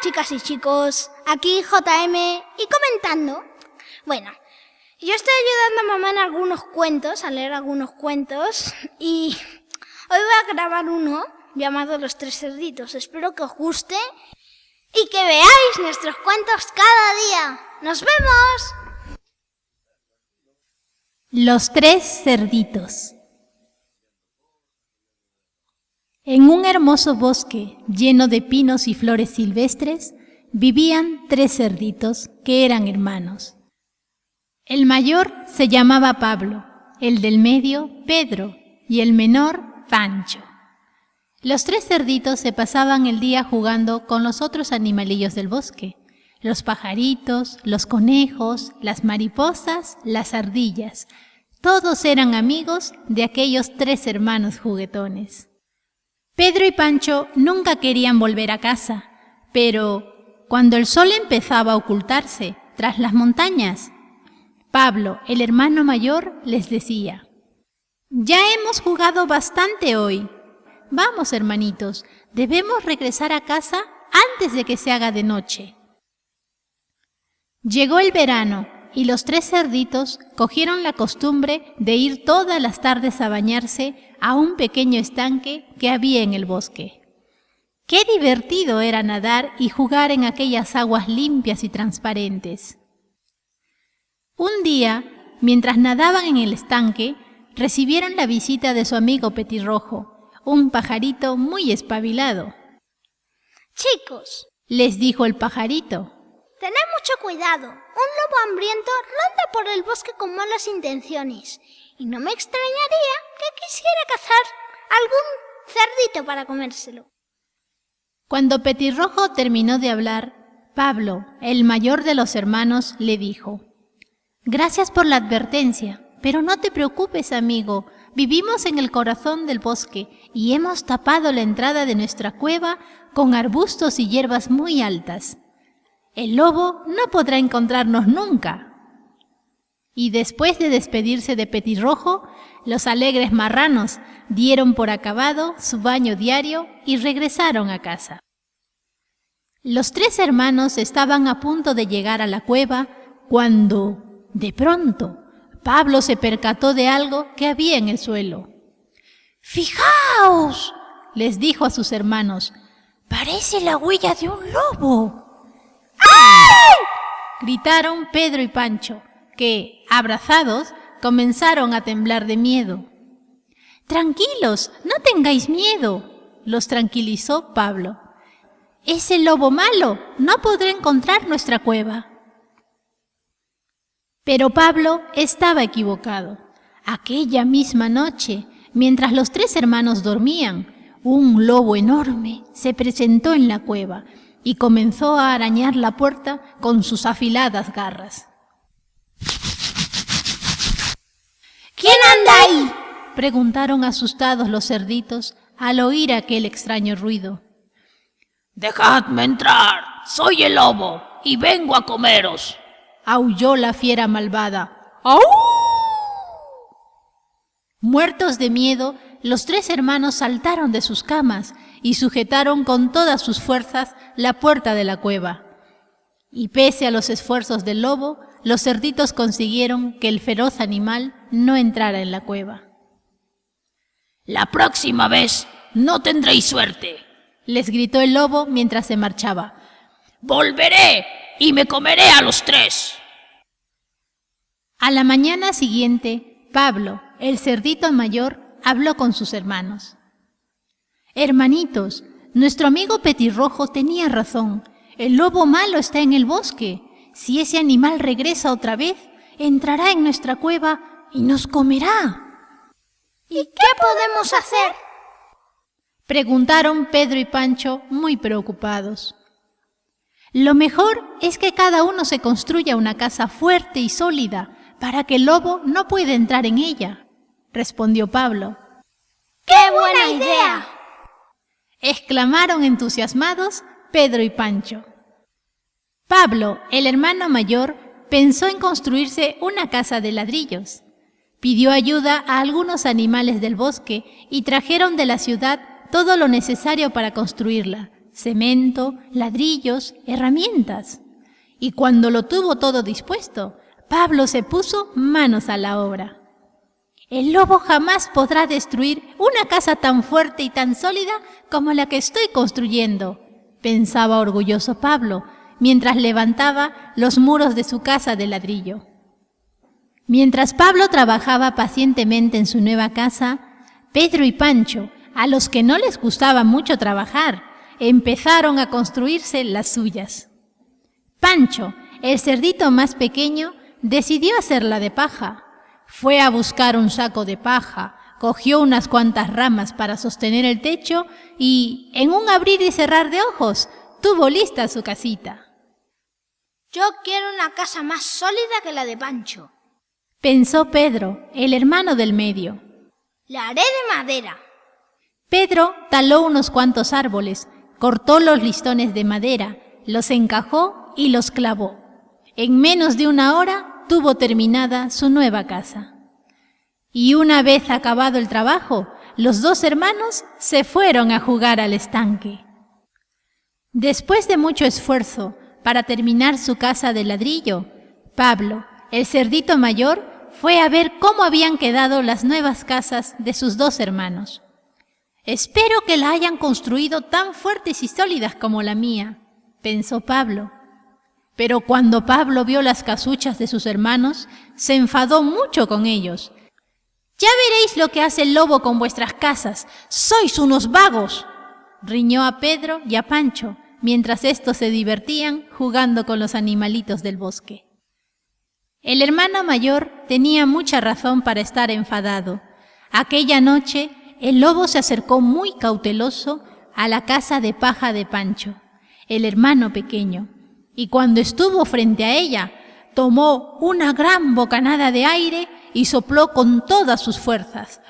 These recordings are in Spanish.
chicas y chicos, aquí JM y comentando. Bueno, yo estoy ayudando a mamá en algunos cuentos, a leer algunos cuentos, y hoy voy a grabar uno llamado Los Tres Cerditos. Espero que os guste y que veáis nuestros cuentos cada día. ¡Nos vemos! Los Tres Cerditos. En un hermoso bosque lleno de pinos y flores silvestres vivían tres cerditos que eran hermanos. El mayor se llamaba Pablo, el del medio Pedro y el menor Pancho. Los tres cerditos se pasaban el día jugando con los otros animalillos del bosque: los pajaritos, los conejos, las mariposas, las ardillas. Todos eran amigos de aquellos tres hermanos juguetones. Pedro y Pancho nunca querían volver a casa, pero cuando el sol empezaba a ocultarse tras las montañas, Pablo, el hermano mayor, les decía: «Ya hemos jugado bastante hoy. Vamos, hermanitos, debemos regresar a casa antes de que se haga de noche». Llegó el verano y los tres cerditos cogieron la costumbre de ir todas las tardes a bañarse a un pequeño estanque que había en el bosque. ¡Qué divertido era nadar y jugar en aquellas aguas limpias y transparentes! Un día, mientras nadaban en el estanque, recibieron la visita de su amigo Petirrojo, un pajarito muy espabilado. Chicos, les dijo el pajarito, tened mucho cuidado. Un lobo hambriento ronda por el bosque con malas intenciones. Y no me extrañaría que quisiera cazar algún cerdito para comérselo. Cuando Petirrojo terminó de hablar, Pablo, el mayor de los hermanos, le dijo: «Gracias por la advertencia, pero no te preocupes, amigo. Vivimos en el corazón del bosque y hemos tapado la entrada de nuestra cueva con arbustos y hierbas muy altas. El lobo no podrá encontrarnos nunca». Y después de despedirse de Petirrojo, los alegres marranos dieron por acabado su baño diario y regresaron a casa. Los tres hermanos estaban a punto de llegar a la cueva cuando, de pronto, Pablo se percató de algo que había en el suelo. «¡Fijaos!», les dijo a sus hermanos, «parece la huella de un lobo». «¡Ay!», gritaron Pedro y Pancho, que, abrazados, comenzaron a temblar de miedo. «Tranquilos, no tengáis miedo», los tranquilizó Pablo. «Ese lobo malo no podrá encontrar nuestra cueva». Pero Pablo estaba equivocado. Aquella misma noche, mientras los tres hermanos dormían, un lobo enorme se presentó en la cueva y comenzó a arañar la puerta con sus afiladas garras. ¿Quién anda ahí?, preguntaron asustados los cerditos al oír aquel extraño ruido. «Dejadme entrar, soy el lobo y vengo a comeros», aulló la fiera malvada. ¡Au! Muertos de miedo, los tres hermanos saltaron de sus camas y sujetaron con todas sus fuerzas la puerta de la cueva. Y pese a los esfuerzos del lobo, los cerditos consiguieron que el feroz animal no entrara en la cueva. «La próxima vez no tendréis suerte», les gritó el lobo mientras se marchaba. «Volveré y me comeré a los tres». A la mañana siguiente, Pablo, el cerdito mayor, habló con sus hermanos. «Hermanitos, nuestro amigo Petirrojo tenía razón. El lobo malo está en el bosque. Si ese animal regresa otra vez, entrará en nuestra cueva y nos comerá». ¿Y qué podemos hacer?, preguntaron Pedro y Pancho muy preocupados. «Lo mejor es que cada uno se construya una casa fuerte y sólida para que el lobo no pueda entrar en ella», respondió Pablo. ¡Qué buena idea!, exclamaron entusiasmados Pedro y Pancho. Pablo, el hermano mayor, pensó en construirse una casa de ladrillos. Pidió ayuda a algunos animales del bosque y trajeron de la ciudad todo lo necesario para construirla: cemento, ladrillos, herramientas. Y cuando lo tuvo todo dispuesto, Pablo se puso manos a la obra. El lobo jamás podrá destruir una casa tan fuerte y tan sólida como la que estoy construyendo, pensaba orgulloso Pablo, mientras levantaba los muros de su casa de ladrillo. Mientras Pablo trabajaba pacientemente en su nueva casa, Pedro y Pancho, a los que no les gustaba mucho trabajar, empezaron a construirse las suyas. Pancho, el cerdito más pequeño, decidió hacerla de paja. Fue a buscar un saco de paja, cogió unas cuantas ramas para sostener el techo y, en un abrir y cerrar de ojos, tuvo lista su casita. Yo quiero una casa más sólida que la de Pancho, pensó Pedro, el hermano del medio. La haré de madera. Pedro taló unos cuantos árboles, cortó los listones de madera, los encajó y los clavó. En menos de una hora tuvo terminada su nueva casa. Y una vez acabado el trabajo, los dos hermanos se fueron a jugar al estanque. Después de mucho esfuerzo para terminar su casa de ladrillo, Pablo, el cerdito mayor, fue a ver cómo habían quedado las nuevas casas de sus dos hermanos. «Espero que la hayan construido tan fuertes y sólidas como la mía», pensó Pablo. Pero cuando Pablo vio las casuchas de sus hermanos, se enfadó mucho con ellos. «Ya veréis lo que hace el lobo con vuestras casas. ¡Sois unos vagos!», riñó a Pedro y a Pancho, mientras estos se divertían jugando con los animalitos del bosque. El hermano mayor tenía mucha razón para estar enfadado. Aquella noche, el lobo se acercó muy cauteloso a la casa de paja de Pancho, el hermano pequeño, y cuando estuvo frente a ella, tomó una gran bocanada de aire y sopló con todas sus fuerzas.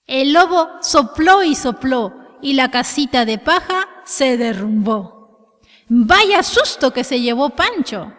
El lobo sopló y sopló, y la casita de paja se derrumbó. ¡Vaya susto que se llevó Pancho!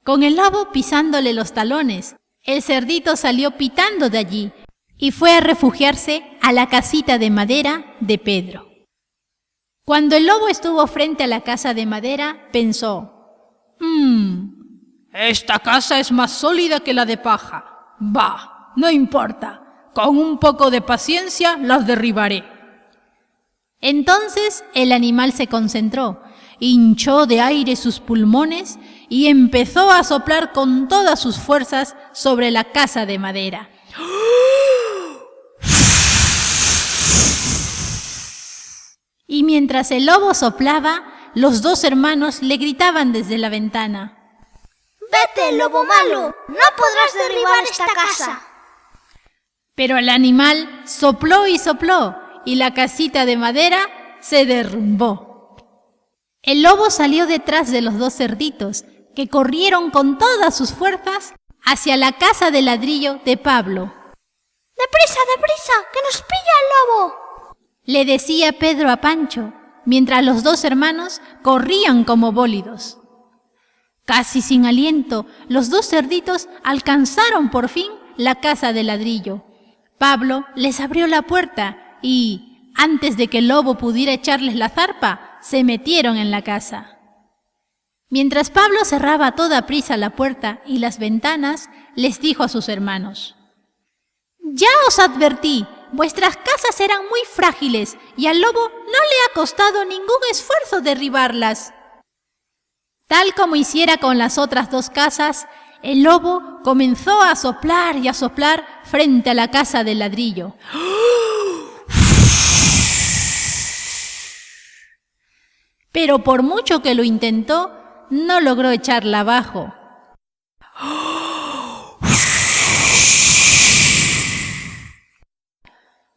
Con el lobo pisándole los talones, el cerdito salió pitando de allí y fue a refugiarse a la casita de madera de Pedro. Cuando el lobo estuvo frente a la casa de madera, pensó: Esta casa es más sólida que la de paja. Bah, no importa. Con un poco de paciencia las derribaré. Entonces el animal se concentró, hinchó de aire sus pulmones y empezó a soplar con todas sus fuerzas sobre la casa de madera. Y mientras el lobo soplaba, los dos hermanos le gritaban desde la ventana: ¡Vete, lobo malo! ¡No podrás derribar esta casa! Pero el animal sopló y sopló, y la casita de madera se derrumbó. El lobo salió detrás de los dos cerditos, que corrieron con todas sus fuerzas hacia la casa de ladrillo de Pablo. ¡Deprisa, deprisa! ¡Que nos pilla el lobo!, le decía Pedro a Pancho, mientras los dos hermanos corrían como bólidos. Casi sin aliento, los dos cerditos alcanzaron por fin la casa de ladrillo. Pablo les abrió la puerta y, antes de que el lobo pudiera echarles la zarpa, se metieron en la casa. Mientras Pablo cerraba a toda prisa la puerta y las ventanas, les dijo a sus hermanos: «Ya os advertí, vuestras casas eran muy frágiles y al lobo no le ha costado ningún esfuerzo derribarlas». Tal como hiciera con las otras dos casas, el lobo comenzó a soplar y a soplar frente a la casa de ladrillo. Pero por mucho que lo intentó, no logró echarla abajo.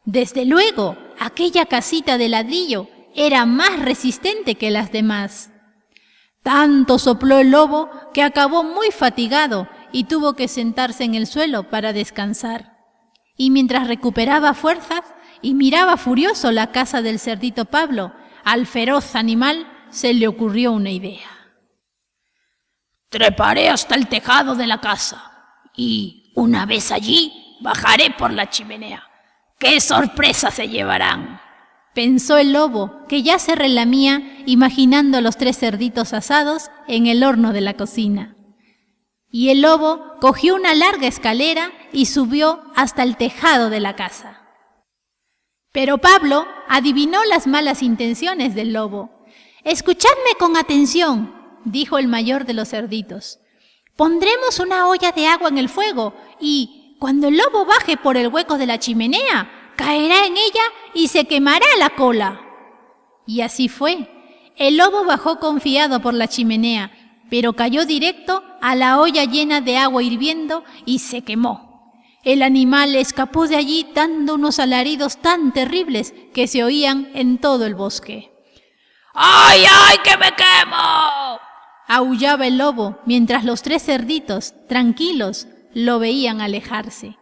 Desde luego, aquella casita de ladrillo era más resistente que las demás. Tanto sopló el lobo que acabó muy fatigado y tuvo que sentarse en el suelo para descansar. Y mientras recuperaba fuerzas y miraba furioso la casa del cerdito Pablo, al feroz animal se le ocurrió una idea. Treparé hasta el tejado de la casa y, una vez allí, bajaré por la chimenea. ¡Qué sorpresa se llevarán! Pensó el lobo, que ya se relamía imaginando los 3 cerditos asados en el horno de la cocina. Y el lobo cogió una larga escalera y subió hasta el tejado de la casa. Pero Pablo adivinó las malas intenciones del lobo. «Escuchadme con atención», dijo el mayor de los cerditos. «Pondremos una olla de agua en el fuego y, cuando el lobo baje por el hueco de la chimenea, caerá en ella y se quemará la cola». Y así fue. El lobo bajó confiado por la chimenea, pero cayó directo a la olla llena de agua hirviendo y se quemó. El animal escapó de allí dando unos alaridos tan terribles que se oían en todo el bosque. ¡Ay, ay, que me quemo! Aullaba el lobo mientras los 3 cerditos, tranquilos, lo veían alejarse.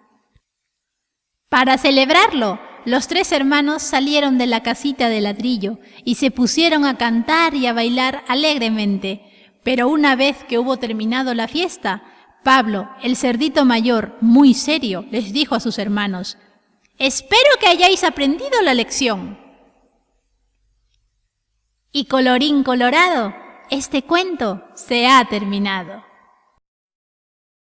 Para celebrarlo, los 3 hermanos salieron de la casita de ladrillo y se pusieron a cantar y a bailar alegremente. Pero una vez que hubo terminado la fiesta, Pablo, el cerdito mayor, muy serio, les dijo a sus hermanos: «Espero que hayáis aprendido la lección». Y colorín colorado, este cuento se ha terminado.